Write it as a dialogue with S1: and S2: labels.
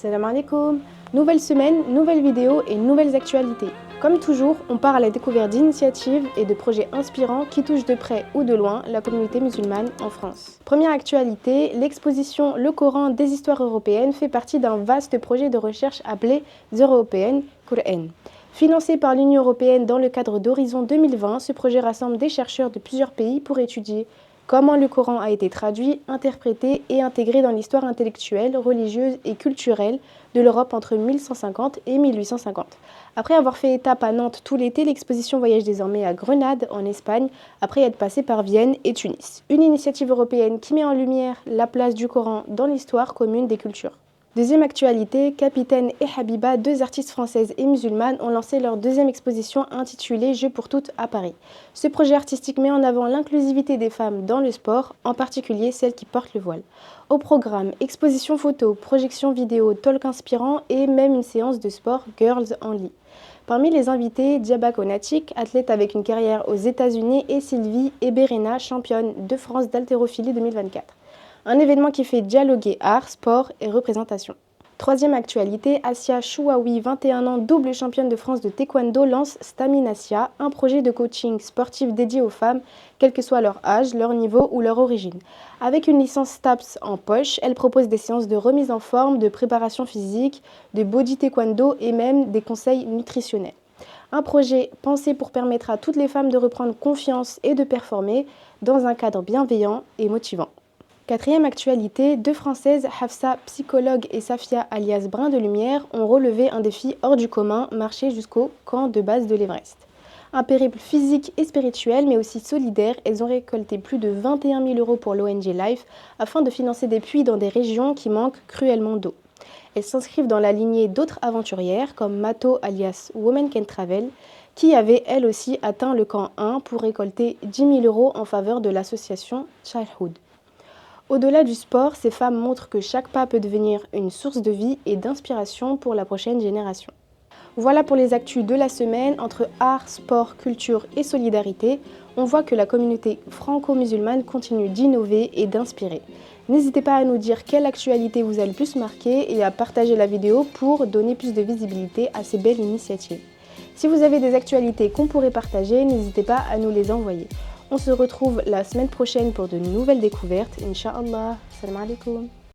S1: Salam alaikum. Nouvelle semaine, nouvelles vidéos et nouvelles actualités. Comme toujours, on part à la découverte d'initiatives et de projets inspirants qui touchent de près ou de loin la communauté musulmane en France. Première actualité, l'exposition Le Coran des histoires européennes fait partie d'un vaste projet de recherche appelé The European Quran. Financé par l'Union européenne dans le cadre d'Horizon 2020, ce projet rassemble des chercheurs de plusieurs pays pour étudier comment le Coran a été traduit, interprété et intégré dans l'histoire intellectuelle, religieuse et culturelle de l'Europe entre 1150 et 1850. Après avoir fait étape à Nantes tout l'été, l'exposition voyage désormais à Grenade, en Espagne, après être passée par Vienne et Tunis. Une initiative européenne qui met en lumière la place du Coran dans l'histoire commune des cultures. Deuxième actualité, Capitaine et Habiba, deux artistes françaises et musulmanes, ont lancé leur deuxième exposition intitulée Jeux pour toutes à Paris. Ce projet artistique met en avant l'inclusivité des femmes dans le sport, en particulier celles qui portent le voile. Au programme, exposition photo, projection vidéo, talk inspirant et même une séance de sport Girls Only. Parmi les invités, Diaba Konatik, athlète avec une carrière aux États-Unis, et Sylvie Eberena, championne de France d'haltérophilie 2024. Un événement qui fait dialoguer art, sport et représentation. Troisième actualité, Asia Chouaoui, 21 ans, double championne de France de taekwondo, lance Staminasia, un projet de coaching sportif dédié aux femmes, quel que soit leur âge, leur niveau ou leur origine. Avec une licence STAPS en poche, elle propose des séances de remise en forme, de préparation physique, de body taekwondo et même des conseils nutritionnels. Un projet pensé pour permettre à toutes les femmes de reprendre confiance et de performer dans un cadre bienveillant et motivant. Quatrième actualité, deux Françaises, Hafsa, psychologue, et Safia, alias Brin de Lumière, ont relevé un défi hors du commun, marcher jusqu'au camp de base de l'Everest. Un périple physique et spirituel, mais aussi solidaire, elles ont récolté plus de 21 000 € pour l'ONG Life afin de financer des puits dans des régions qui manquent cruellement d'eau. Elles s'inscrivent dans la lignée d'autres aventurières comme Mato, alias Women Can Travel, qui avait elle aussi atteint le camp 1 pour récolter 10 000 € en faveur de l'association Childhood. Au-delà du sport, ces femmes montrent que chaque pas peut devenir une source de vie et d'inspiration pour la prochaine génération. Voilà pour les actus de la semaine. Entre art, sport, culture et solidarité, on voit que la communauté franco-musulmane continue d'innover et d'inspirer. N'hésitez pas à nous dire quelle actualité vous a le plus marqué et à partager la vidéo pour donner plus de visibilité à ces belles initiatives. Si vous avez des actualités qu'on pourrait partager, n'hésitez pas à nous les envoyer. On se retrouve la semaine prochaine pour de nouvelles découvertes. Inch'Allah. Salam alaikum.